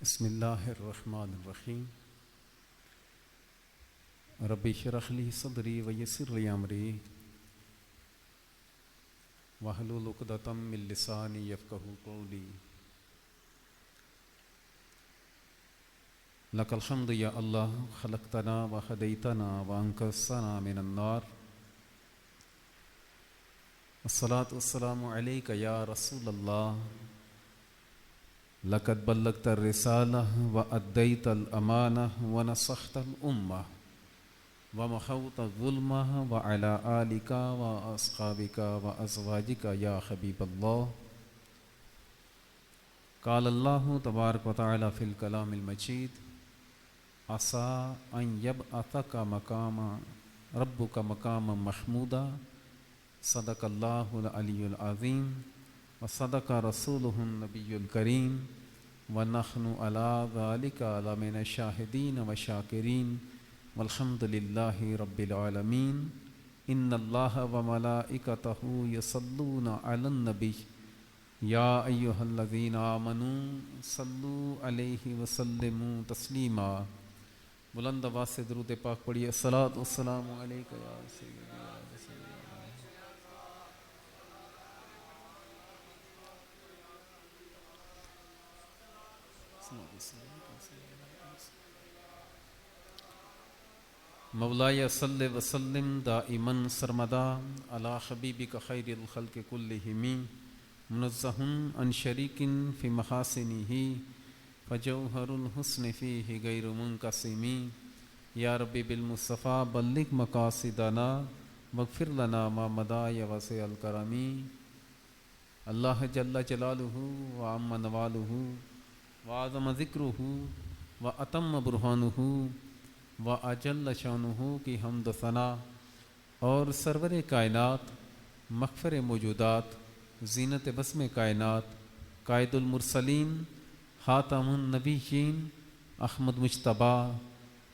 بسم اللہ الرحمن الرحیم رب اشرح لی صدری ویسر لی امری واحلل عقدۃ من لسانی یفقہوا قولی لک الحمد یا اللہ خلقتنا وہدیتنا وانقذتنا من النار والصلاۃ والسلام علیک یا رسول اللہ لقد بلغت الرسالہ وأدیت الامانہ ونصحت الامہ ومحوت الظلمہ وعلی آلک واصحابک وازواجک یا حبیب اللہ قال اللہ تبارک وتعالی فی الکلام المجید عسیٰ ان یبعثک مقاما ربک مقاما محمودا صدق اللہ العلی العظیم وصدق رسولہ النبی الکریم ونحن علی ذلک لمن الشاہدین والشاکرین والحمد للہ رب العالمین ان اللہ وملائکتہ یصلون علی النبی یا ایہا الذین آمنوا صلوا علیہ وسلموا تسلیما بلند آواز سے درود پاک پڑھیے الصلاۃ والسلام علیک یا سیدی مولاي صل وسلم دائما سرمدا على حبيبك خير الخلق كلهم منزه عن شريك في محاسنه فجوهر الحسن فيه غير منقسم يا ربي بالمصطفى بلغ مقاصدنا واغفر لنا ما مضى يا واسع الكرم اللہ جل جلالہ وعم نوالہ وعظم ذکرہ واتم برہانہ وأجل شانہ کی حمد و ثنا اور سرور کائنات مغفر موجودات زینت بسم کائنات قائد المرسلین خاتم النبیین احمد مجتبیٰ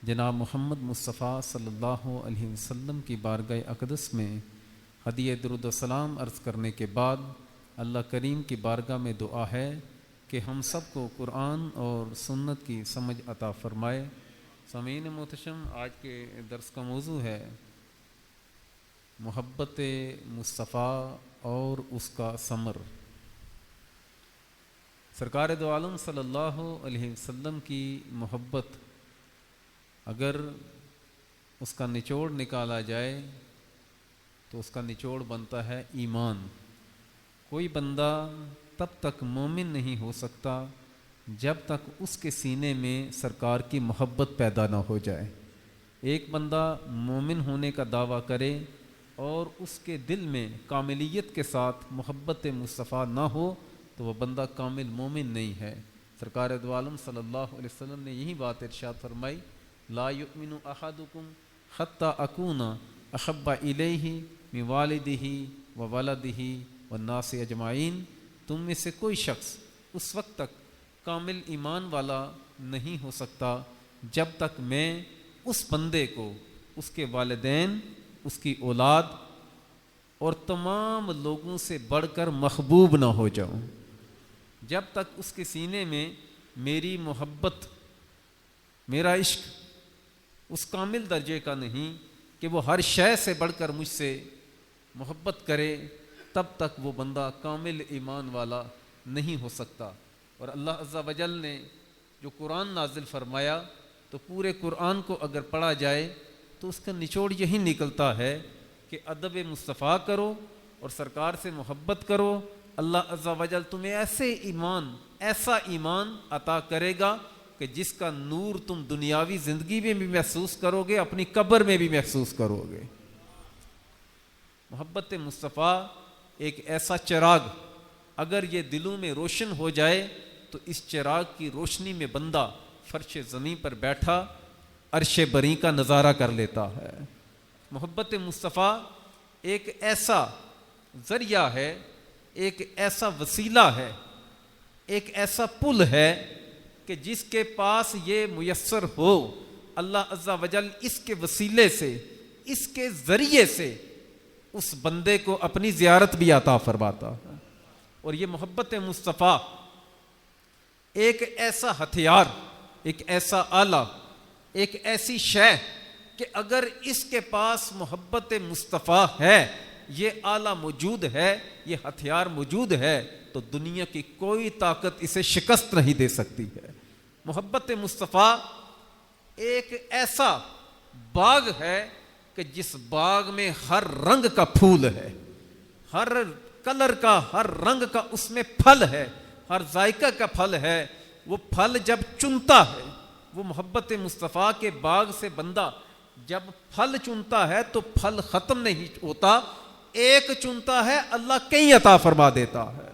جناب محمد مصطفیٰ صلی اللہ علیہ وسلم کی بارگاہ اقدس میں ہدیہ درود و سلام عرض کرنے کے بعد اللہ کریم کی بارگاہ میں دعا ہے کہ ہم سب کو قرآن اور سنت کی سمجھ عطا فرمائے۔ سامعین محتشم، آج کے درس کا موضوع ہے محبت مصطفیٰ اور اس کا ثمر۔ سرکار دو عالم صلی اللہ علیہ وسلم کی محبت اگر اس کا نچوڑ نکالا جائے تو اس کا نچوڑ بنتا ہے ایمان۔ کوئی بندہ تب تک مومن نہیں ہو سکتا جب تک اس کے سینے میں سرکار کی محبت پیدا نہ ہو جائے۔ ایک بندہ مومن ہونے کا دعویٰ کرے اور اس کے دل میں کاملیت کے ساتھ محبت مصطفیٰ نہ ہو تو وہ بندہ کامل مومن نہیں ہے۔ سرکار دو عالم صلی اللہ علیہ وسلم نے یہی بات ارشاد فرمائی، لا یؤمن احدکم حتی اکون احب الیہ من والدہ وولدہ والناس اجمعین، تم میں سے کوئی شخص اس وقت تک کامل ایمان والا نہیں ہو سکتا جب تک میں اس بندے کو اس کے والدین، اس کی اولاد اور تمام لوگوں سے بڑھ کر محبوب نہ ہو جاؤں۔ جب تک اس کے سینے میں میری محبت، میرا عشق اس کامل درجے کا نہیں کہ وہ ہر شے سے بڑھ کر مجھ سے محبت کرے، تب تک وہ بندہ کامل ایمان والا نہیں ہو سکتا۔ اور اللہ عز و جل نے جو قرآن نازل فرمایا تو پورے قرآن کو اگر پڑھا جائے تو اس کا نچوڑ یہی نکلتا ہے کہ ادب مصطفیٰ کرو اور سرکار سے محبت کرو، اللہ عز و جل تمہیں ایسا ایمان عطا کرے گا کہ جس کا نور تم دنیاوی زندگی میں بھی محسوس کرو گے، اپنی قبر میں بھی محسوس کرو گے۔ محبت مصطفیٰ ایک ایسا چراغ اگر یہ دلوں میں روشن ہو جائے تو اس چراغ کی روشنی میں بندہ فرش زمین پر بیٹھا عرش بری کا نظارہ کر لیتا ہے۔ محبت مصطفیٰ ایک ایسا ذریعہ ہے، ایک ایسا وسیلہ ہے، ایک ایسا پل ہے کہ جس کے پاس یہ میسر ہو، اللہ عز و جل اس کے وسیلے سے، اس کے ذریعے سے اس بندے کو اپنی زیارت بھی عطا فرماتا ہے۔ اور یہ محبت مصطفیٰ ایک ایسا ہتھیار، ایک ایسا آلہ، ایک ایسی شے کہ اگر اس کے پاس محبت مصطفیٰ ہے، یہ آلہ موجود ہے، یہ ہتھیار موجود ہے، تو دنیا کی کوئی طاقت اسے شکست نہیں دے سکتی ہے۔ محبت مصطفیٰ ایک ایسا باغ ہے کہ جس باغ میں ہر رنگ کا پھول ہے، ہر کلر کا، ہر رنگ کا اس میں پھل ہے، ہر ذائقہ کا پھل ہے۔ وہ پھل جب چنتا ہے، وہ محبت مصطفیٰ کے باغ سے بندہ جب پھل چنتا ہے تو پھل ختم نہیں ہوتا، ایک چنتا ہے اللہ کئی عطا فرما دیتا ہے۔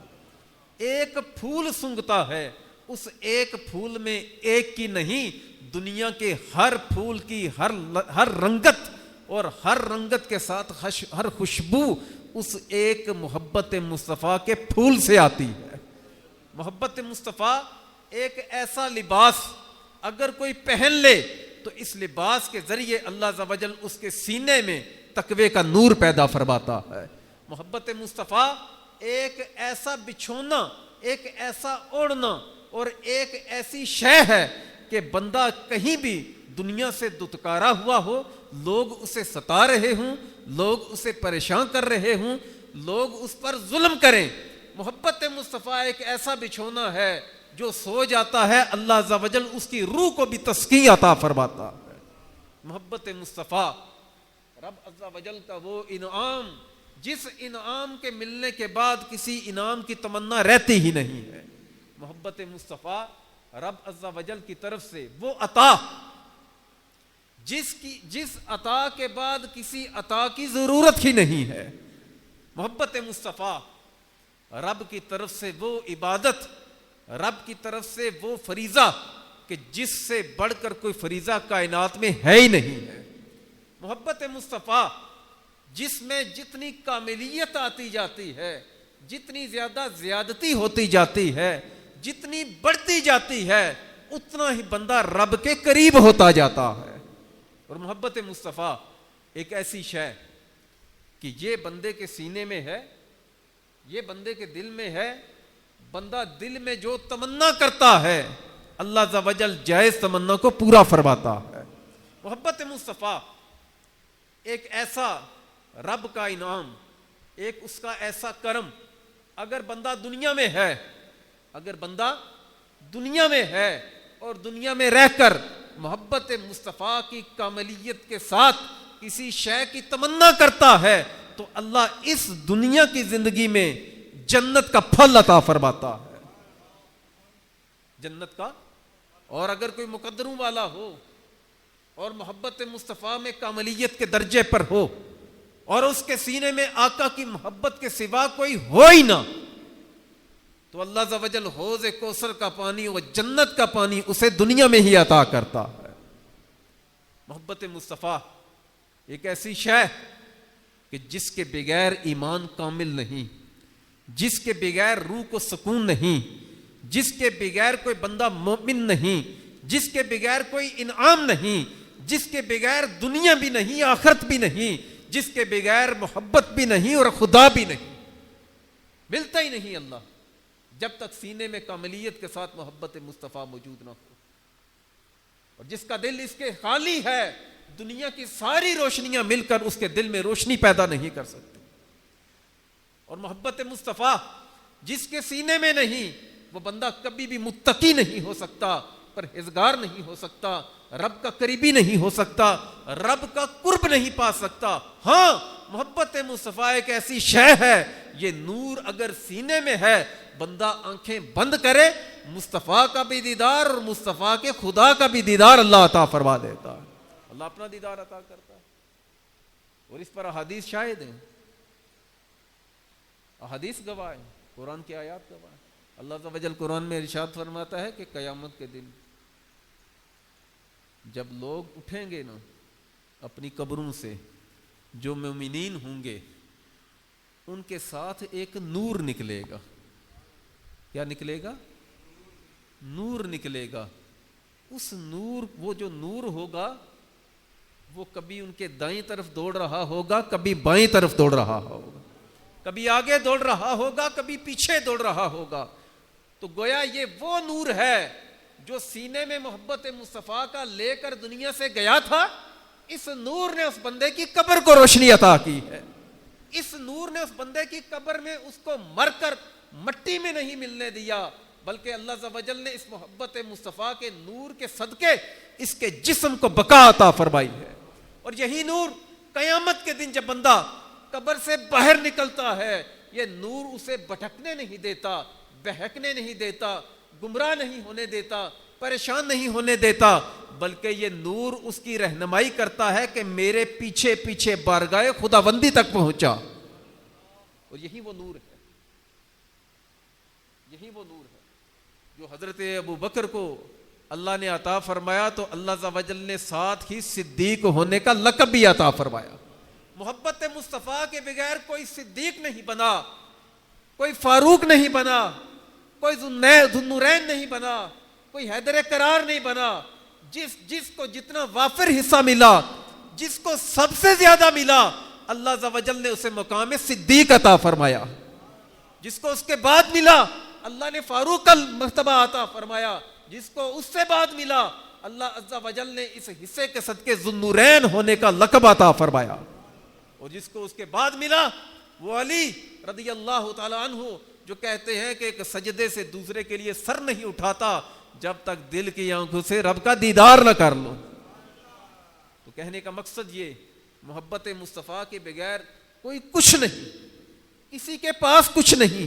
ایک پھول سونگھتا ہے، اس ایک پھول میں ایک کی نہیں، دنیا کے ہر پھول کی ہر رنگت اور ہر رنگت کے ساتھ ہر خوشبو اس ایک محبت مصطفیٰ کے پھول سے آتی ہے۔ محبت مصطفیٰ ایک ایسا لباس اگر کوئی پہن لے تو اس لباس کے ذریعے اللہ عز و جل اس کے سینے میں تقوی کا نور پیدا فرماتا ہے۔ محبت مصطفیٰ ایک ایسا بچھونا، ایک ایسا اوڑھنا اور ایک ایسی شے ہے کہ بندہ کہیں بھی دنیا سے دتکارا ہوا ہو، لوگ اسے ستا رہے ہوں، لوگ اسے پریشان کر رہے ہوں، لوگ اس پر ظلم کریں، محبت مصطفیٰ ایک ایسا بچھونا ہے جو سو جاتا ہے اللہ عز و جل اس کی روح کو بھی تسکین عطا فرماتا ہے۔ محبت مصطفیٰ رب عز و جل کا وہ انعام جس انعام کے ملنے کے بعد کسی انعام کی تمنا رہتی ہی نہیں ہے۔ محبت مصطفیٰ رب عز و جل کی طرف سے وہ عطا جس عطا کے بعد کسی عطا کی ضرورت ہی نہیں ہے۔ محبت مصطفیٰ رب کی طرف سے وہ عبادت، رب کی طرف سے وہ فریضہ کہ جس سے بڑھ کر کوئی فریضہ کائنات میں ہے ہی نہیں ہے۔ محبت مصطفیٰ جس میں جتنی کاملیت آتی جاتی ہے، جتنی زیادہ زیادتی ہوتی جاتی ہے، جتنی بڑھتی جاتی ہے، اتنا ہی بندہ رب کے قریب ہوتا جاتا ہے۔ اور محبت مصطفیٰ ایک ایسی شے کہ یہ بندے کے سینے میں ہے، یہ بندے کے دل میں ہے، بندہ دل میں جو تمنا کرتا ہے اللہ عز و جل جائز تمنا کو پورا فرماتا ہے۔ محبت مصطفیٰ ایک ایسا رب کا انعام، ایک اس کا ایسا کرم، اگر بندہ دنیا میں ہے، اگر بندہ دنیا میں ہے اور دنیا میں رہ کر محبت مصطفیٰ کی کاملیت کے ساتھ کسی شے کی تمنا کرتا ہے تو اللہ اس دنیا کی زندگی میں جنت کا پھل عطا فرماتا ہے، جنت کا۔ اور اگر کوئی مقدروں والا ہو اور محبت مصطفیٰ میں کاملیت کے درجے پر ہو اور اس کے سینے میں آقا کی محبت کے سوا کوئی ہو ہی نہ، تو اللہ عز و جل حوض کوثر کا پانی و جنت کا پانی اسے دنیا میں ہی عطا کرتا ہے۔ محبت مصطفیٰ ایک ایسی شے کہ جس کے بغیر ایمان کامل نہیں، جس کے بغیر روح کو سکون نہیں، جس کے بغیر کوئی بندہ مومن نہیں، جس کے بغیر کوئی انعام نہیں، جس کے بغیر دنیا بھی نہیں، آخرت بھی نہیں، جس کے بغیر محبت بھی نہیں اور خدا بھی نہیں، ملتا ہی نہیں اللہ جب تک سینے میں کاملیت کے ساتھ محبت مصطفیٰ موجود نہ ہو۔ اور جس کا دل اس کے خالی ہے، دنیا کی ساری روشنیاں مل کر اس کے دل میں روشنی پیدا نہیں کر سکتی۔ اور محبت مصطفیٰ جس کے سینے میں نہیں، وہ بندہ کبھی بھی متقی نہیں ہو سکتا، پرہیزگار نہیں ہو سکتا، رب کا قریبی نہیں ہو سکتا، رب کا قرب نہیں پا سکتا۔ ہاں، محبت مصطفیٰ ایک ایسی شے ہے، یہ نور اگر سینے میں ہے، بندہ آنکھیں بند کرے، مصطفیٰ کا بھی دیدار اور مصطفیٰ کے خدا کا بھی دیدار اللہ عطا فرما دیتا ہے۔ اللہ اپنا دیدار عطا کرتا ہے، اور اس پر احادیث شاہد ہیں، احادیث گواہ ہیں، قرآن کی آیات گواہ ہیں۔ اللہ عز و جل قرآن میں ارشاد فرماتا ہے کہ قیامت کے دن جب لوگ اٹھیں گے نا اپنی قبروں سے، جو مومنین ہوں گے ان کے ساتھ ایک نور نکلے گا۔ کیا نکلے گا؟ نور نکلے گا۔ اس نور، وہ جو نور ہوگا وہ کبھی ان کے دائیں طرف دوڑ رہا ہوگا، کبھی بائیں طرف دوڑ رہا ہوگا، کبھی آگے دوڑ رہا ہوگا، کبھی پیچھے دوڑ رہا ہوگا۔ تو گویا یہ وہ نور ہے جو سینے میں محبت مصطفیٰ کا لے کر دنیا سے گیا تھا. اس نور نے اس بندے کی قبر کو روشنی عطا کی ہے. اس نور نے اس بندے کی قبر میں اس کو مر کر مٹی میں نہیں ملنے دیا, بلکہ اللہ عز و جل نے اس محبت مصطفیٰ کے نور کے صدقے اس کے جسم کو بقا عطا فرمائی ہے. اور یہی نور قیامت کے دن جب بندہ قبر سے باہر نکلتا ہے, یہ نور اسے بھٹکنے نہیں دیتا, بہکنے نہیں دیتا, گمراہ نہیں ہونے دیتا, پریشان نہیں ہونے دیتا, بلکہ یہ نور اس کی رہنمائی کرتا ہے کہ میرے پیچھے پیچھے بارگاہ خداوندی تک پہنچا. اور یہی وہ نور ہے, یہی وہ نور ہے جو حضرت ابو بکر کو اللہ نے عطا فرمایا, تو اللہ عز و جل نے ساتھ ہی صدیق ہونے کا لقب بھی عطا فرمایا. محبت مصطفیٰ کے بغیر کوئی صدیق نہیں بنا, کوئی فاروق نہیں بنا, کوئی ذوالنورین نہیں بنا, کوئی حیدر کرار نہیں بنا. جس کو جتنا وافر حصہ ملا, جس کو سب سے زیادہ ملا, اللہ عز و جل نے اسے مقام صدیق عطا فرمایا. جس کو اس کے بعد ملا, اللہ نے فاروق کا مرتبہ عطا فرمایا. جس کو اس سے بعد ملا, اللہ عز و جل نے اس حصے کے صدقے ذوالنورین ہونے کا لقب عطا فرمایا. اور جس کو اس کے بعد ملا وہ علی رضی اللہ تعالی عنہ, جو کہتے ہیں کہ ایک سجدے سے دوسرے کے لیے سر نہیں اٹھاتا جب تک دل کی آنکھوں سے رب کا دیدار نہ کر لو. تو کہنے کا مقصد یہ, محبت مصطفیٰ کے بغیر کوئی کچھ نہیں, کسی کے پاس کچھ نہیں,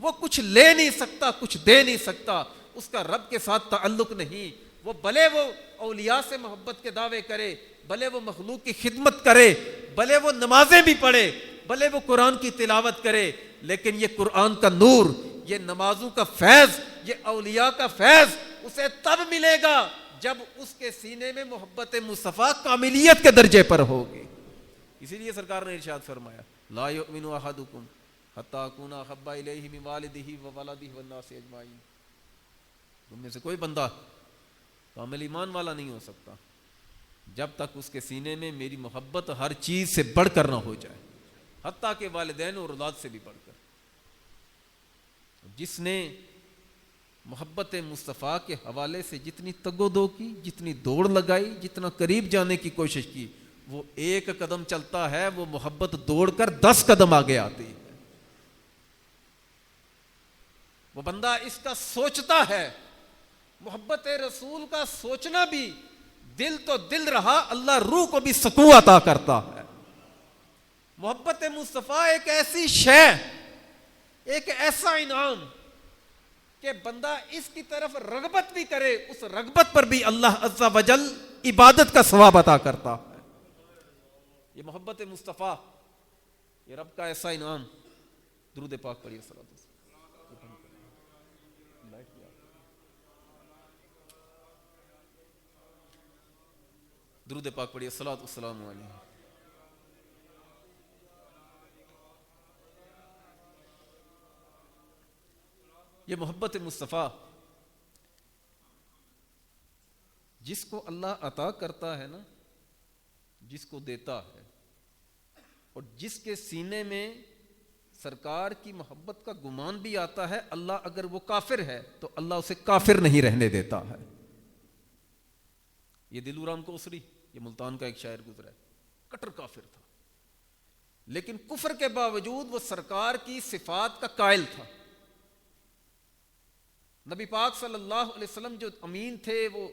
وہ کچھ لے نہیں سکتا, کچھ دے نہیں سکتا, اس کا رب کے ساتھ تعلق نہیں. وہ بھلے وہ اولیاء سے محبت کے دعوے کرے, بھلے وہ مخلوق کی خدمت کرے, بھلے وہ نمازیں بھی پڑھے, بھلے وہ قرآن کی تلاوت کرے, لیکن یہ قرآن کا نور, یہ نمازوں کا فیض, یہ اولیاء کا فیض اسے تب ملے گا جب اس کے سینے میں محبت مصطفیٰ کاملیت کے درجے پر ہوگی. اسی لیے سرکار نے ارشاد فرمایا, لا یؤمن احدکم حتی اکون احب الیہ من والدہ وولدہ والناس اجمعین. تم میں سے کوئی بندہ کامل ایمان والا نہیں ہو سکتا جب تک اس کے سینے میں میری محبت ہر چیز سے بڑھ کر نہ ہو جائے, حتیٰ کہ والدین اور اولاد سے بھی بڑھ کر. جس نے محبت مصطفیٰ کے حوالے سے جتنی تگ و دو کی, جتنی دوڑ لگائی, جتنا قریب جانے کی کوشش کی, وہ ایک قدم چلتا ہے, وہ محبت دوڑ کر 10 قدم آگے آتی ہے. وہ بندہ اس کا سوچتا ہے, محبت رسول کا سوچنا بھی دل تو دل رہا, اللہ روح کو بھی سکون عطا کرتا ہے. محبت مصطفیٰ ایک ایسی شے, ایک ایسا انعام کہ بندہ اس کی طرف رغبت بھی کرے, اس رغبت پر بھی اللہ عز و جل عبادت کا ثواب عطا کرتا ہے. یہ محبت مصطفیٰ, یہ رب کا ایسا انعام. درود پاک پڑھیے. درود پاک پڑھیے. الصلاۃ والسلام علیہ. یہ محبت مصطفیٰ جس کو اللہ عطا کرتا ہے نا, جس کو دیتا ہے, اور جس کے سینے میں سرکار کی محبت کا گمان بھی آتا ہے, اللہ اگر وہ کافر ہے تو اللہ اسے کافر نہیں رہنے دیتا ہے. یہ دلو رام کوسری, یہ ملتان کا ایک شاعر گزرا ہے, کٹر کافر تھا, لیکن کفر کے باوجود وہ سرکار کی صفات کا قائل تھا. نبی پاک صلی اللہ علیہ وسلم جو امین تھے, وہ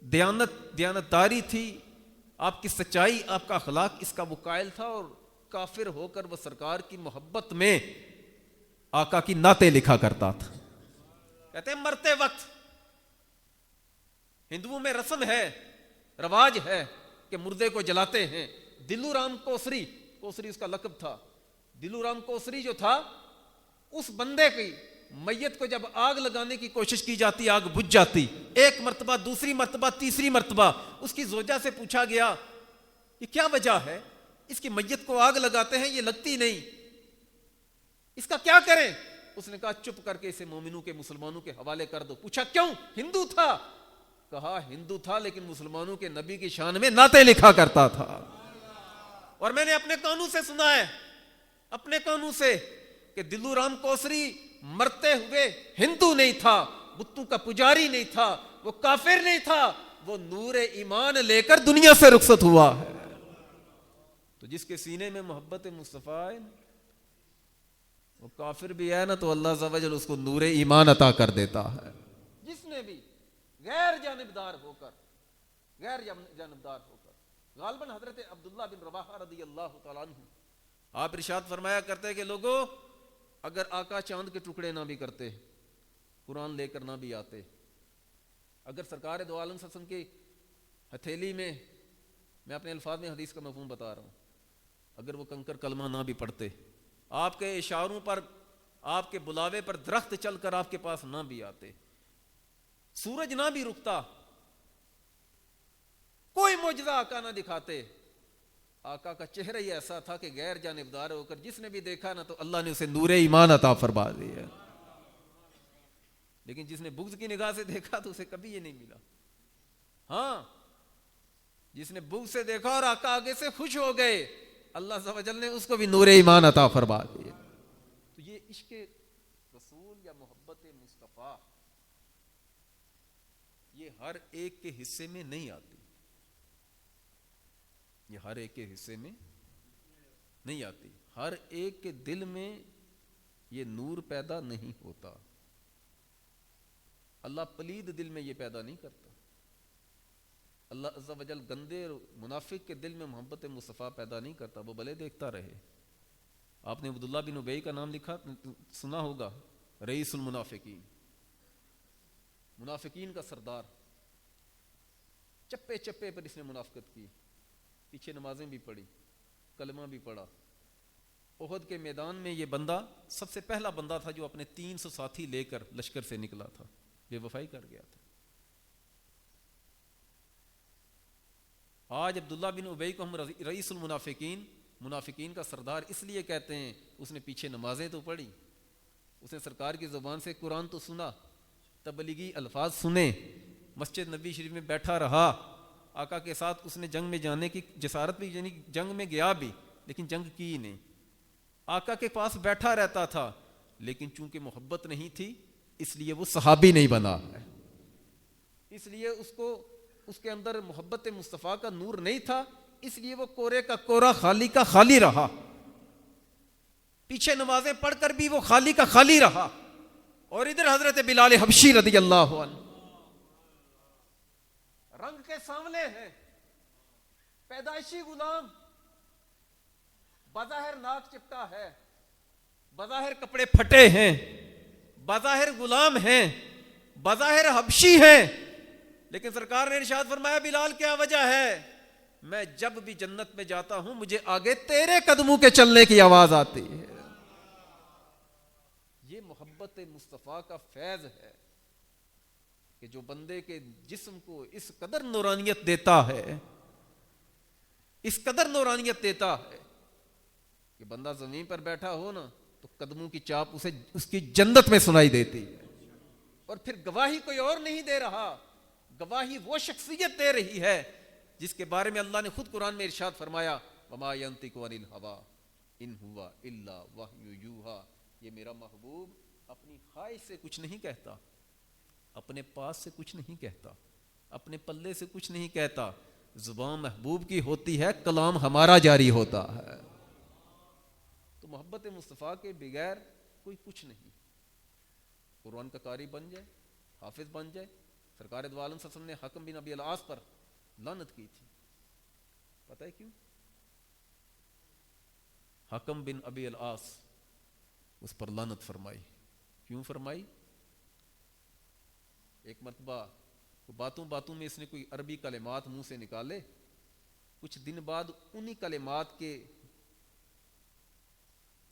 دیانتداری تھی, آپ کی سچائی, آپ کا اخلاق, اس کا وہ قائل تھا. اور کافر ہو کر وہ سرکار کی محبت میں آقا کی نعتیں لکھا کرتا تھا. کہتے ہیں مرتے وقت ہندوؤں میں رسم ہے, رواج ہے کہ مردے کو جلاتے ہیں. دلو رام کوسری, کوسری اس کا لقب تھا. دلو رام کوسری جو تھا, اس بندے کی میت کو جب آگ لگانے کی کوشش کی جاتی, آگ بجھ جاتی. ایک مرتبہ, دوسری مرتبہ, تیسری مرتبہ اس کی زوجہ سے پوچھا گیا یہ کیا وجہ ہے, اس کی میت کو آگ لگاتے ہیں یہ لگتی نہیں, اس کا کیا کریں؟ اس نے کہا چپ کر کے اسے مومنوں کے, مسلمانوں کے حوالے کر دو. پوچھا کیوں؟ ہندو تھا. کہا ہندو تھا لیکن مسلمانوں کے نبی کی شان میں نعتیں لکھا کرتا تھا. اور میں نے اپنے کانوں سے سنا ہے, اپنے کانوں سے, کہ دلو رام کوسری مرتے ہوئے ہندو نہیں تھا, بتوں کا پجاری نہیں تھا, وہ کافر نہیں تھا, وہ نور ایمان لے کر دنیا سے رخصت ہوا ہے. تو جس کے سینے میں محبت مصطفیٰ ہے, وہ کافر بھی ہے نا تو اللہ عز و جل اس کو نور ایمان عطا کر دیتا ہے. جس نے بھی غیر جانبدار ہو کر غالباً حضرت عبداللہ بن رواحہ رضی اللہ تعالیٰ عنہ آپ ارشاد فرمایا کرتے کہ لوگوں, اگر آقا چاند کے ٹکڑے نہ بھی کرتے, قرآن لے کر نہ بھی آتے, اگر سرکار دو عالم صلی اللہ علیہ وسلم کی ہتھیلی میں اپنے الفاظ میں حدیث کا مفہوم بتا رہا ہوں, اگر وہ کنکر کلمہ نہ بھی پڑھتے, آپ کے اشاروں پر, آپ کے بلاوے پر درخت چل کر آپ کے پاس نہ بھی آتے, سورج نہ بھی رکتا, کوئی معجزہ آقا نہ دکھاتے, آقا کا چہرہ ہی ایسا تھا کہ غیر جانبدار ہو کر جس نے بھی دیکھا نا تو اللہ نے اسے نور ایمان عطا فرما دیا. لیکن جس نے بغض کی نگاہ سے دیکھا تو اسے کبھی یہ نہیں ملا. ہاں, جس نے بغض سے دیکھا اور آقا آگے سے خوش ہو گئے, اللہ عز و جل نے اس کو بھی نور ایمان عطا فرما دیا. تو یہ عشق رسول یا محبت مصطفیٰ یہ ہر ایک کے حصے میں نہیں آتی, یہ ہر ایک کے حصے میں نہیں آتی. ہر ایک کے دل میں یہ نور پیدا نہیں ہوتا. اللہ پلید دل میں یہ پیدا نہیں کرتا. اللہ عز و جل گندے منافق کے دل میں محبت مصطفیٰ پیدا نہیں کرتا, وہ بھلے دیکھتا رہے. آپ نے عبداللہ بن ابی کا نام لکھا سنا ہوگا, رئیس المنافقین, منافقین کا سردار. چپے چپے پر اس نے منافقت کی, پیچھے نمازیں بھی پڑھی, کلمہ بھی پڑھا. احد کے میدان میں یہ بندہ سب سے پہلا بندہ تھا جو اپنے 300 ساتھی لے کر لشکر سے نکلا تھا, بے وفائی کر گیا تھا. آج عبداللہ بن ابی کو ہم رئیس المنافقین, منافقین کا سردار اس لیے کہتے ہیں, اس نے پیچھے نمازیں تو پڑھی, اس نے سرکار کی زبان سے قرآن تو سنا, تبلیغی الفاظ سنے, مسجد نبی شریف میں بیٹھا رہا, آقا کے ساتھ اس نے جنگ میں جانے کی جسارت بھی, یعنی جنگ میں گیا بھی لیکن جنگ کی نہیں, آقا کے پاس بیٹھا رہتا تھا, لیکن چونکہ محبت نہیں تھی اس لیے وہ صحابی نہیں بنا ہے, اس لیے اس کے اندر محبت مصطفیٰ کا نور نہیں تھا, اس لیے وہ کورے کا کورا خالی کا خالی رہا. پیچھے نمازیں پڑھ کر بھی وہ خالی کا خالی رہا. اور ادھر حضرت بلال حبشی رضی اللہ عنہ رنگ کے سامنے ہیں, پیدائشی غلام, بظاہر ناک چپٹا ہے, بظاہر کپڑے پھٹے ہیں, بظاہر غلام ہیں, بظاہر حبشی ہیں, لیکن سرکار نے ارشاد فرمایا بلال کیا وجہ ہے, میں جب بھی جنت میں جاتا ہوں مجھے آگے تیرے قدموں کے چلنے کی آواز آتی ہے. یہ محبت مصطفیٰ کا فیض ہے کہ جو بندے کے جسم کو اس قدر نورانیت دیتا ہے, اس قدر نورانیت دیتا ہے کہ بندہ زمین پر بیٹھا ہو نا تو قدموں کی چاپ اسے اس کی جنت میں سنائی دیتی ہے. اور پھر گواہی کوئی اور نہیں دے رہا, گواہی وہ شخصیت دے رہی ہے جس کے بارے میں اللہ نے خود قرآن میں ارشاد فرمایا وما ينطق عن الهوى ان هو الا وحی یوحی, یہ میرا محبوب اپنی خواہش سے کچھ نہیں کہتا, اپنے پاس سے کچھ نہیں کہتا, اپنے پلے سے کچھ نہیں کہتا, زبان محبوب کی ہوتی ہے, کلام ہمارا جاری ہوتا ہے. تو محبت مصطفیٰ کے بغیر کوئی کچھ نہیں. قرآن کا قاری بن جائے, حافظ بن جائے. سرکار دو عالم صلی اللہ علیہ وسلم نے حکم بن ابی العاص پر لعنت کی تھی, پتہ ہے کیوں؟ حکم بن ابی العاص اس پر لعنت فرمائی. کیوں فرمائی؟ ایک مرتبہ باتوں باتوں میں اس نے کوئی عربی کلمات منہ سے نکالے, کچھ دن بعد انہی کلمات کے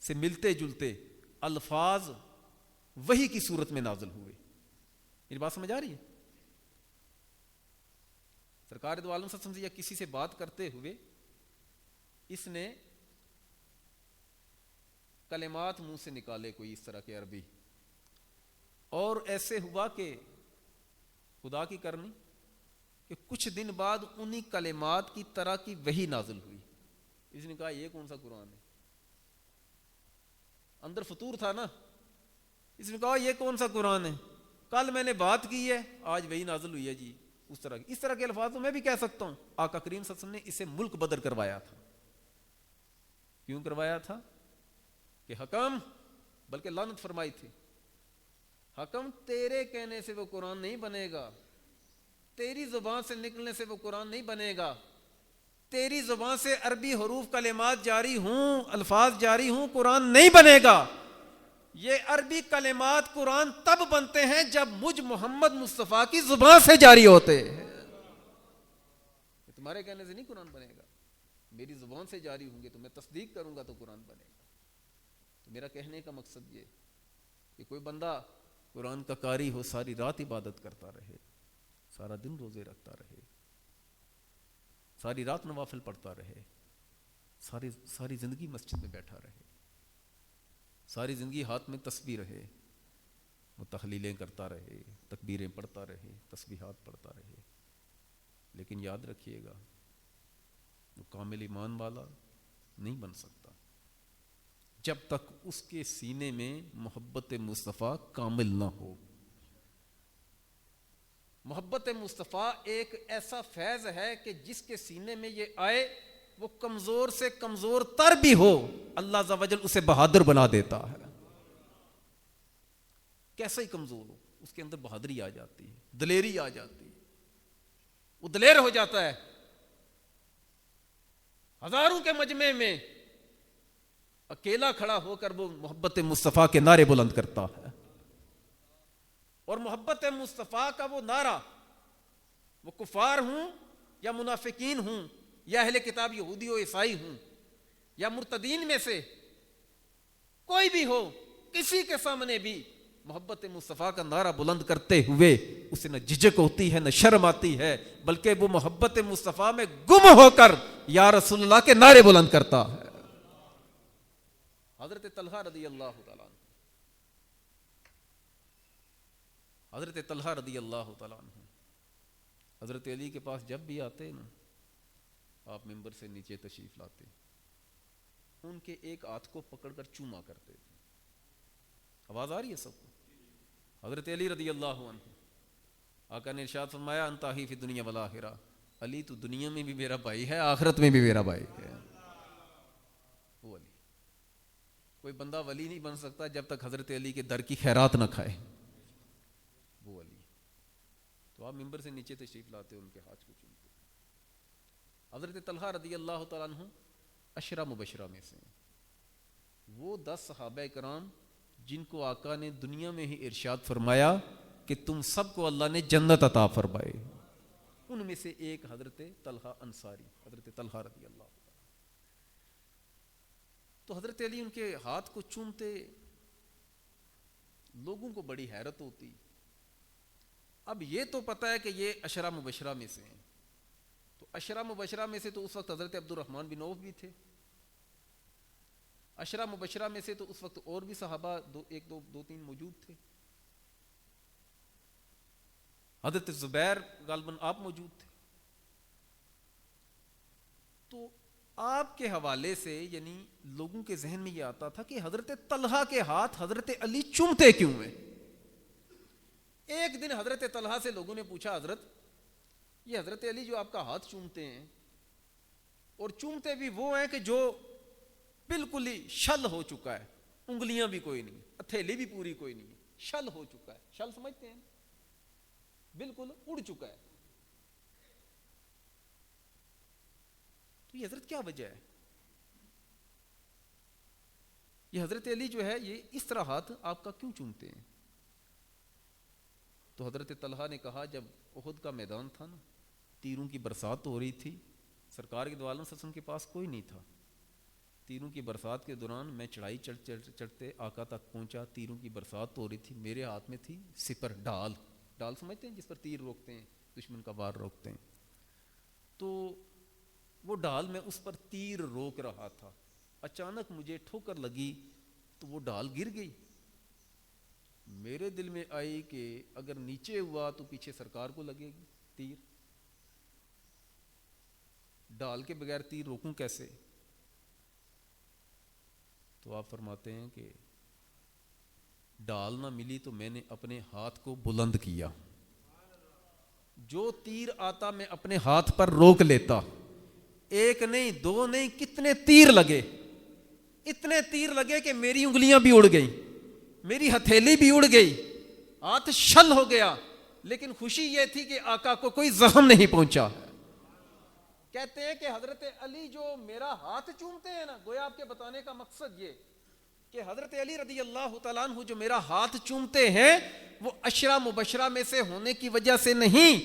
سے ملتے جلتے الفاظ وحی کی صورت میں نازل ہوئے. یہ بات سمجھ آ رہی ہے؟ سرکار دو عالم صلی اللہ علیہ وسلم سے یا کسی سے بات کرتے ہوئے اس نے کلمات منہ سے نکالے کوئی اس طرح کے عربی, اور ایسے ہوا کہ خدا کی کرنی کہ کچھ دن بعد انہی کلمات کی طرح کی وحی نازل ہوئی. اس نے کہا یہ کون سا قرآن ہے؟ اندر فطور تھا نا, اس نے کہا یہ کون سا قرآن ہے، کل میں نے بات کی ہے آج وہی نازل ہوئی ہے جی. اس طرح کے الفاظ تو میں بھی کہہ سکتا ہوں. آقا کریم صلی اللہ علیہ وسلم نے اسے ملک بدر کروایا تھا. کیوں کروایا تھا؟ کہ حکم، بلکہ لعنت فرمائی تھی، حکم تیرے کہنے سے وہ قرآن نہیں بنے گا، تیری زبان سے نکلنے سے وہ قرآن نہیں بنے گا، تیری زبان سے عربی حروف کلمات جاری ہوں، الفاظ جاری ہوں، قرآن نہیں بنے گا. یہ عربی کلمات قرآن تب بنتے ہیں جب مجھ محمد مصطفیٰ کی زبان سے جاری ہوتے ہیں. تمہارے کہنے سے نہیں قرآن بنے گا، میری زبان سے جاری ہوں گے تو میں تصدیق کروں گا تو قرآن بنے گا. تو میرا کہنے کا مقصد یہ کہ کوئی بندہ قرآن کا قاری ہو، ساری رات عبادت کرتا رہے، سارا دن روزے رکھتا رہے، ساری رات نوافل پڑھتا رہے، ساری زندگی مسجد میں بیٹھا رہے، ساری زندگی ہاتھ میں تسبیح رہے، وہ تحلیلیں کرتا رہے، تکبیریں پڑھتا رہے، تسبیحات پڑھتا رہے، لیکن یاد رکھیے گا وہ کامل ایمان والا نہیں بن سکتا جب تک اس کے سینے میں محبت مصطفیٰ کامل نہ ہو. محبت مصطفیٰ ایک ایسا فیض ہے کہ جس کے سینے میں یہ آئے وہ کمزور سے کمزور تر بھی ہو اللہ عز و جل اسے بہادر بنا دیتا ہے. کیسا ہی کمزور ہو اس کے اندر بہادری آ جاتی ہے، دلیری آ جاتی ہے، وہ دلیر ہو جاتا ہے. ہزاروں کے مجمع میں اکیلا کھڑا ہو کر وہ محبت مصطفیٰ کے نعرے بلند کرتا ہے. اور محبت مصطفیٰ کا وہ نعرہ، وہ کفار ہوں یا منافقین ہوں یا اہل کتاب یہودی و عیسائی ہوں یا مرتدین میں سے کوئی بھی ہو، کسی کے سامنے بھی محبت مصطفیٰ کا نعرہ بلند کرتے ہوئے اسے نہ جھجک ہوتی ہے نہ شرم آتی ہے، بلکہ وہ محبت مصطفیٰ میں گم ہو کر یا رسول اللہ کے نعرے بلند کرتا ہے. حضرت طلحہ رضی اللہ تعالیٰ عنہ، حضرت طلحہ رضی اللہ تعالیٰ عنہ حضرت علی کے پاس جب بھی آتے نا، آپ ممبر سے نیچے تشریف لاتے، ان کے ایک ہاتھ کو پکڑ کر چوما کرتے تھے. آواز آ رہی ہے سب کو؟ حضرت علی رضی اللہ عنہ، آقا نے ارشاد فرمایا انت اخی فی الدنیا والآخرہ، علی تو دنیا میں بھی میرا بھائی ہے، آخرت میں بھی میرا بھائی ہے. وہ علی، کوئی بندہ ولی نہیں بن سکتا جب تک حضرت علی کے در کی خیرات نہ کھائے. وہ علی. تو آپ ممبر سے نیچے تشریف لاتے، ان کے ہاتھ کو چومتے. حضرت طلحہ رضی اللہ تعالیٰ عنہ عشرہ مبشرہ میں سے وہ 10 صحابہ کرام جن کو آقا نے دنیا میں ہی ارشاد فرمایا کہ تم سب کو اللہ نے جنت عطا فرمائے، ان میں سے ایک حضرت طلحہ انصاری، حضرت طلحہ رضی اللہ عنہ. تو حضرت علی ان کے ہاتھ کو چومتے، لوگوں کو بڑی حیرت ہوتی. اب یہ تو پتہ ہے کہ یہ عشرہ مبشرہ میں سے ہیں، تو عشرہ مبشرہ میں سے تو اس وقت حضرت عبد الرحمن بن عوف بھی تھے. عشرہ مبشرہ میں سے تو اس وقت اور بھی صحابہ دو تین موجود تھے. حضرت زبیر غالباً آپ موجود تھے. تو آپ کے حوالے سے یعنی لوگوں کے ذہن میں یہ آتا تھا کہ حضرت طلحہ کے ہاتھ حضرت علی چومتے کیوں ہیں. ایک دن حضرت طلحہ سے لوگوں نے پوچھا حضرت یہ حضرت علی جو آپ کا ہاتھ چومتے ہیں، اور چومتے بھی وہ ہیں کہ جو بالکل ہی شل ہو چکا ہے، انگلیاں بھی کوئی نہیں، ہتھیلی بھی پوری کوئی نہیں، شل ہو چکا ہے. شل سمجھتے ہیں؟ بالکل اڑ چکا ہے. تو یہ حضرت کیا وجہ ہے؟ یہ حضرت علی جو ہے یہ اس طرح ہاتھ آپ کا کیوں چومتے ہیں؟ تو حضرت طلحہ نے کہا جب احد کا میدان تھا نا، تیروں کی برسات ہو رہی تھی، سرکار کے دو عالم صلی اللہ علیہ وسلم کے پاس کوئی نہیں تھا. تیروں کی برسات کے دوران میں چڑھائی چڑھتے آقا تک پہنچا، تیروں کی برسات ہو رہی تھی، میرے ہاتھ میں تھی سپر، ڈال سمجھتے ہیں جس پر تیر روکتے ہیں، دشمن کا وار روکتے ہیں. تو وہ ڈال میں اس پر تیر روک رہا تھا، اچانک مجھے ٹھوکر لگی تو وہ ڈال گر گئی. میرے دل میں آئی کہ اگر نیچے ہوا تو پیچھے سرکار کو لگے گی تیر، ڈال کے بغیر تیر روکوں کیسے؟ تو آپ فرماتے ہیں کہ ڈال نہ ملی تو میں نے اپنے ہاتھ کو بلند کیا. جو تیر آتا میں اپنے ہاتھ پر روک لیتا. ایک نہیں دو نہیں کتنے تیر لگے, اتنے تیر لگے کہ میری انگلیاں بھی اڑ گئیں, میری ہتھیلی بھی اڑ گئی, ہاتھ شل ہو گیا, لیکن خوشی یہ تھی کہ آقا کو کوئی زخم نہیں پہنچا. کہتے ہیں کہ حضرت علی جو میرا ہاتھ چومتے ہیں نا, گویا آپ کے بتانے کا مقصد یہ کہ حضرت علی رضی اللہ تعالیٰ عنہ جو میرا ہاتھ چومتے ہیں وہ عشرہ مبشرہ میں سے ہونے کی وجہ سے نہیں,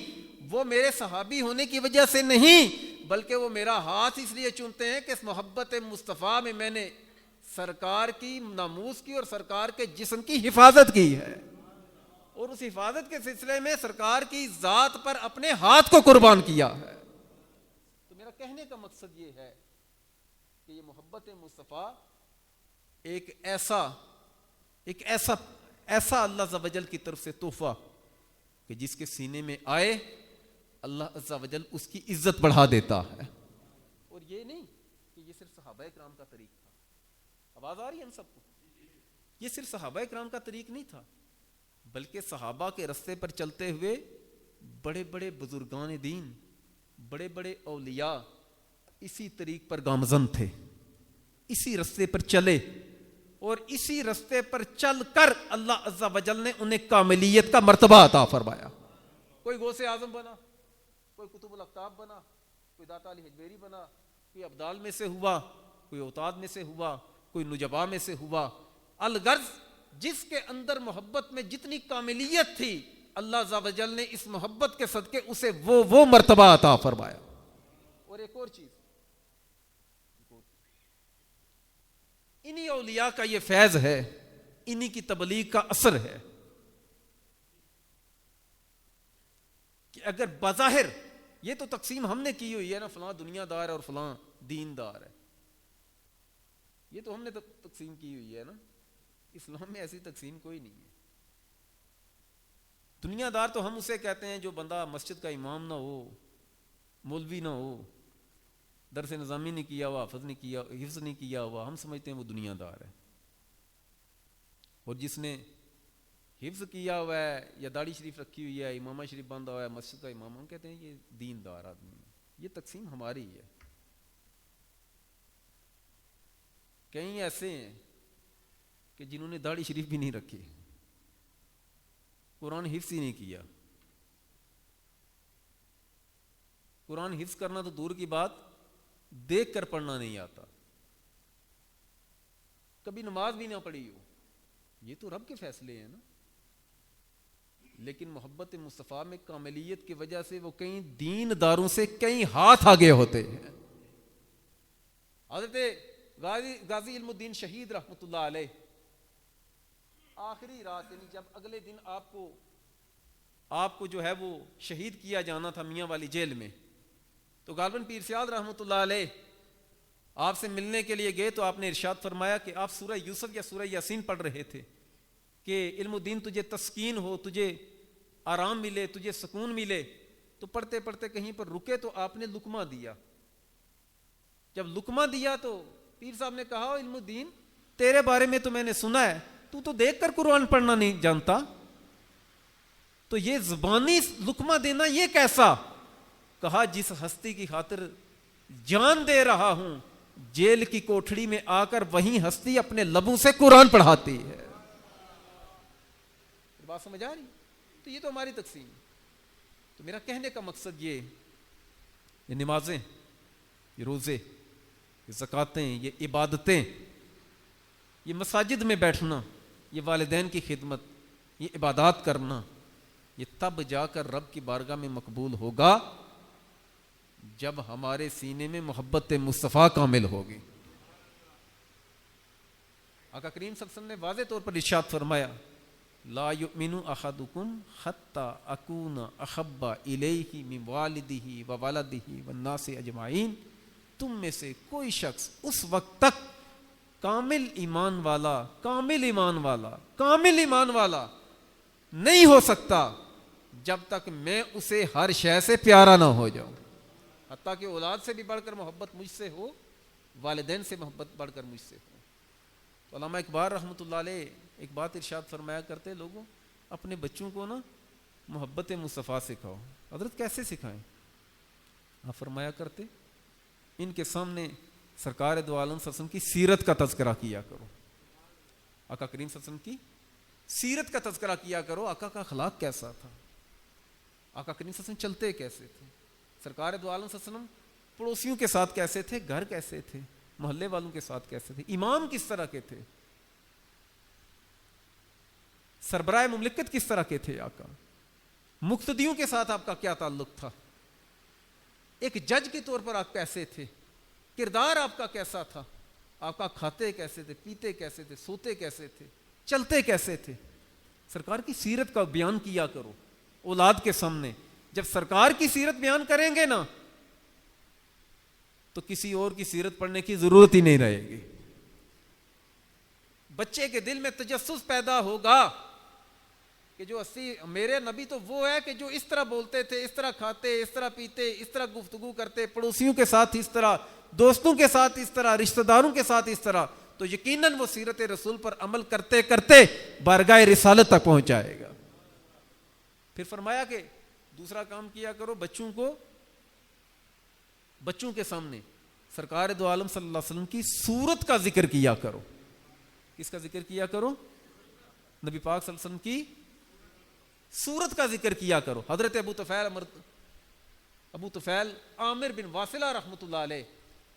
وہ میرے صحابی ہونے کی وجہ سے نہیں, بلکہ وہ میرا ہاتھ اس لیے چومتے ہیں کہ اس محبت مصطفیٰ میں نے سرکار کی ناموس کی اور سرکار کے جسم کی حفاظت کی ہے, اور اس حفاظت کے سلسلے میں سرکار کی ذات پر اپنے ہاتھ کو قربان کیا ہے. تو میرا کہنے کا مقصد یہ ہے کہ یہ محبت مصطفیٰ ایک ایسا اللہ عز و جل کی طرف سے تحفہ کہ جس کے سینے میں آئے اللہ عز و جل اس کی عزت بڑھا دیتا ہے. اور یہ نہیں کہ یہ صرف صحابہ کرام کا طریق تھا. آواز آ رہی ہے ہم سب کو؟ یہ صرف صحابہ کرام کا طریق نہیں تھا, بلکہ صحابہ کے رستے پر چلتے ہوئے بڑے بڑے بزرگان دین, بڑے بڑے اولیاء اسی طریق پر گامزن تھے, اسی رستے پر چلے, اور اسی رستے پر چل کر اللہ عز و جل نے انہیں کاملیت کا مرتبہ عطا فرمایا. کوئی غوث اعظم بنا, کوئی قطب الاقطاب بنا, کوئی داتا علی حجویری بنا, کوئی ابدال میں سے ہوا, کوئی اوتاد میں سے ہوا, کوئی نجبا میں سے ہوا. الغرض جس کے اندر محبت میں جتنی کاملیت تھی اللہ عز و جل نے اس محبت کے صدقے اسے وہ مرتبہ عطا فرمایا. اور ایک اور چیز, انہی اولیاء کا یہ فیض ہے, انہی کی تبلیغ کا اثر ہے کہ اگر بظاہر یہ تو تقسیم ہم نے کی ہوئی ہے نا, فلاں دنیا دار ہے اور فلاں دین دار ہے, یہ تو ہم نے تقسیم کی ہوئی ہے نا. اسلام میں ایسی تقسیم کوئی نہیں ہے. دنیا دار تو ہم اسے کہتے ہیں جو بندہ مسجد کا امام نہ ہو, مولوی نہ ہو, درس نظامی نہیں کیا ہوا, حفظ نہیں کیا ہوا, ہم سمجھتے ہیں وہ دنیا دار ہے. اور جس نے حفظ کیا ہوا ہے یا داڑھی شریف رکھی ہوئی ہے, امامہ شریف باندھا ہوا ہے, مسجد کا امام, ہم کہتے ہیں یہ دین دار آدمی ہے. یہ تقسیم ہماری ہے. کئی ایسے ہیں کہ جنہوں نے داڑھی شریف بھی نہیں رکھی, قرآن حفظ ہی نہیں کیا. قرآن حفظ کرنا تو دور کی بات, دیکھ کر پڑھنا نہیں آتا, کبھی نماز بھی نہ پڑھی ہو. یہ تو رب کے فیصلے ہیں نا. لیکن محبت مصطفیٰ میں کاملیت کی وجہ سے وہ کئی دین داروں سے کئی ہاتھ آگے ہوتے ہیں. حضرت غازی علم الدین شہید رحمۃ اللہ علیہ, آخری رات یعنی جب اگلے دن آپ کو جو ہے وہ شہید کیا جانا تھا میاں والی جیل میں, تو غالباً پیر سیاد رحمۃ اللہ علیہ آپ سے ملنے کے لیے گئے, تو آپ نے ارشاد فرمایا کہ آپ سورہ یوسف یا سورہ یاسین پڑھ رہے تھے کہ علم الدین تجھے تسکین ہو, تجھے آرام ملے, تجھے سکون ملے. تو پڑھتے پڑھتے کہیں پر رکے تو آپ نے لقمہ دیا. جب لقمہ دیا تو پیر صاحب نے کہا, علم الدین تیرے بارے میں تو میں نے سنا ہے, تو دیکھ کر قرآن پڑھنا نہیں جانتا, تو یہ زبانی لقمہ دینا یہ کیسا؟ کہا جس ہستی کی خاطر جان دے رہا ہوں, جیل کی کوٹھڑی میں آ کر وہی ہستی اپنے لبوں سے قرآن پڑھاتی ہے. بات سمجھ آ رہی؟ تو یہ تو ہماری تقسیم. تو میرا کہنے کا مقصد یہ نمازیں, یہ روزے, یہ زکاتیں, یہ عبادتیں, یہ مساجد میں بیٹھنا, یہ والدین کی خدمت, یہ عبادات کرنا, یہ تب جا کر رب کی بارگاہ میں مقبول ہوگا جب ہمارے سینے میں محبت مصطفیٰ کامل ہوگی. آقا کریم صلی اللہ علیہ وسلم نے واضح طور پر ارشاد فرمایا, لا یؤمن احدکم حتی اکون احب الیہ من والدہ وولدہ والناس اجمعین, تم میں سے کوئی شخص اس وقت تک کامل ایمان والا نہیں ہو سکتا جب تک میں اسے ہر شے سے پیارا نہ ہو جاؤں. حتیٰ کہ اولاد سے بھی بڑھ کر محبت مجھ سے ہو, والدین سے محبت بڑھ کر مجھ سے ہو. علامہ اقبال رحمۃ اللہ علیہ ایک بات ارشاد فرمایا کرتے، لوگوں اپنے بچوں کو نا محبت مصطفیٰ سکھاؤ۔ حضرت کیسے سکھائیں؟ آپ فرمایا کرتے ان کے سامنے سرکار دو عالم صلی اللہ علیہ وسلم کی سیرت کا تذکرہ کیا کرو، آقا کریم صلی اللہ علیہ وسلم کی سیرت کا تذکرہ کیا کرو، آقا کا اخلاق کیسا تھا، آقا کریم صلی اللہ علیہ وسلم چلتے کیسے تھے، سرکار دو عالم صلی اللہ علیہ وسلم پڑوسیوں کے ساتھ کیسے تھے، گھر کیسے تھے، محلے والوں کے ساتھ کیسے تھے، امام کس طرح کے تھے، سربراہ مملکت کس طرح کے تھے، آقا مقتدیوں کے ساتھ آپ کا کیا تعلق تھا، ایک جج کے طور پر آپ کیسے تھے، کردار آپ کا کیسا تھا، آپ کا کھاتے کیسے تھے، پیتے کیسے تھے، سوتے کیسے تھے، چلتے کیسے تھے، سرکار کی سیرت کا بیان کیا کرو اولاد کے سامنے۔ جب سرکار کی سیرت بیان کریں گے نا تو کسی اور کی سیرت پڑھنے کی ضرورت ہی نہیں رہے گی۔ بچے کے دل میں تجسس پیدا ہوگا کہ جو میرے نبی تو وہ ہے کہ جو اس طرح بولتے تھے، اس طرح کھاتے، اس طرح پیتے، اس طرح گفتگو کرتے، پڑوسیوں کے ساتھ اس طرح، دوستوں کے ساتھ اس طرح، رشتہ داروں کے ساتھ اس طرح، تو یقیناً وہ سیرت رسول پر عمل کرتے کرتے بارگاہ رسالت تک پہنچ جائے گا۔ پھر فرمایا کہ دوسرا کام کیا کرو، بچوں کے سامنے سرکار دو عالم صلی اللہ علیہ وسلم کی صورت کا ذکر کیا کرو۔ کس کا ذکر کیا کرو؟ نبی پاک صلی اللہ علیہ وسلم کی صورت کا ذکر کیا کرو۔ حضرت ابو طفیل عامر بن واصلہ رحمۃ اللہ علیہ،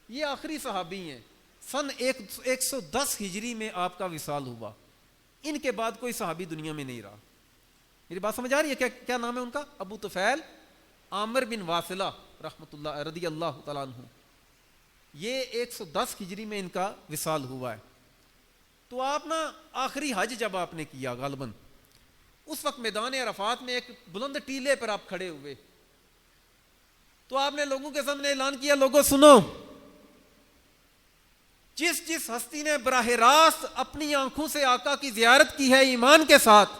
یہ آخری صحابی ہیں، سن 110 ہجری میں آپ کا وصال ہوا، ان کے بعد کوئی صحابی دنیا میں نہیں رہا۔ میری بات سمجھ آ رہی ہے؟ کیا نام ہے ان کا؟ ابو طفیل عامر بن واصلہ رحمۃ اللہ رضی اللہ تعالیٰ عنہ، یہ 110 ہجری میں ان کا وصال ہوا ہے۔ تو آپ نا آخری حج جب آپ نے کیا غالباً، اس وقت میدان عرفات میں ایک بلند ٹیلے پر آپ کھڑے ہوئے، تو آپ نے لوگوں کے سامنے اعلان کیا، لوگوں سنو، جس ہستی نے براہ راست اپنی آنکھوں سے آقا کی زیارت کی ہے ایمان کے ساتھ،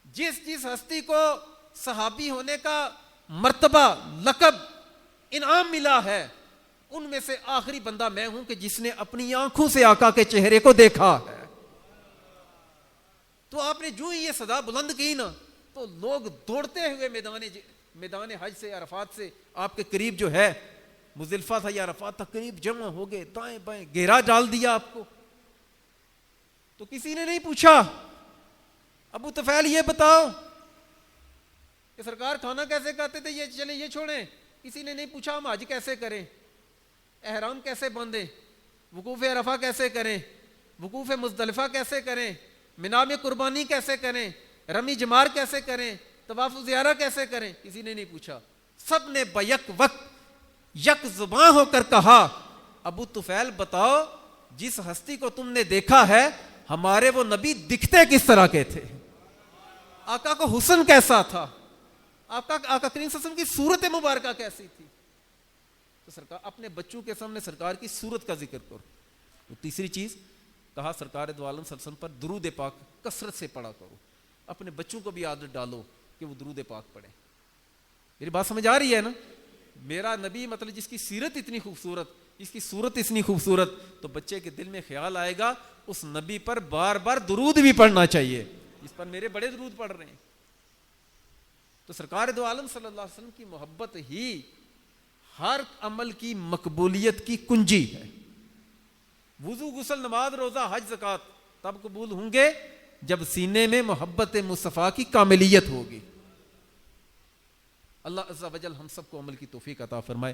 جس ہستی کو صحابی ہونے کا مرتبہ، لقب، انعام ملا ہے، ان میں سے آخری بندہ میں ہوں کہ جس نے اپنی آنکھوں سے آقا کے چہرے کو دیکھا ہے۔ تو آپ نے جو ہی یہ صدا بلند کی نا، تو لوگ دوڑتے ہوئے میدان حج سے، عرفات سے آپ کے قریب جو ہے، مزدلفہ تھا یا عرفات تھا، قریب جمع ہو گئے، دائیں بائیں گھیرا ڈال دیا آپ کو۔ تو کسی نے نہیں پوچھا ابو طفیل یہ بتاؤ کہ سرکار کھانا کیسے کھاتے تھے، یہ چلیں یہ چھوڑیں، کسی نے نہیں پوچھا ہم حج کیسے کریں، احرام کیسے باندھیں، وقوف عرفہ کیسے کریں، وقوف مزدلفہ کیسے کریں، منا میں قربانی کیسے کریں، رمی جمار کیسے کریں، طواف زیارہ کیسے کریں، کسی نے نہیں پوچھا۔ سب نے بیک وقت یک زباں ہو کر کہا، ابو طفیل بتاؤ جس ہستی کو تم نے دیکھا ہے، ہمارے وہ نبی دکھتے کس طرح کے تھے، آقا کو حسن کیسا تھا، آقا کریم صلی اللہ علیہ وسلم کی صورت مبارکہ کیسی تھی۔ تو سرکار اپنے بچوں کے سامنے سرکار کی صورت کا ذکر کرو۔ تو تیسری چیز کہا، سرکار دو عالم صلی اللہ علیہ وسلم پر درود پاک کثرت سے پڑھا کرو، اپنے بچوں کو بھی عادت ڈالو کہ وہ درود پاک پڑھیں۔ میری بات سمجھ آ رہی ہے نا؟ میرا نبی مطلب جس کی سیرت اتنی خوبصورت، جس کی صورت اتنی خوبصورت، تو بچے کے دل میں خیال آئے گا اس نبی پر بار بار درود بھی پڑھنا چاہیے جس پر میرے بڑے درود پڑھ رہے ہیں۔ تو سرکار دو عالم صلی اللہ علیہ وسلم کی محبت ہی ہر عمل کی مقبولیت کی کنجی ہے۔ وضو، غسل، نماز، روزہ، حج، زکوٰۃ تب قبول ہوں گے جب سینے میں محبت مصطفیٰ کی کاملیت ہوگی۔ اللہ عز و جل ہم سب کو عمل کی توفیق عطا فرمائے۔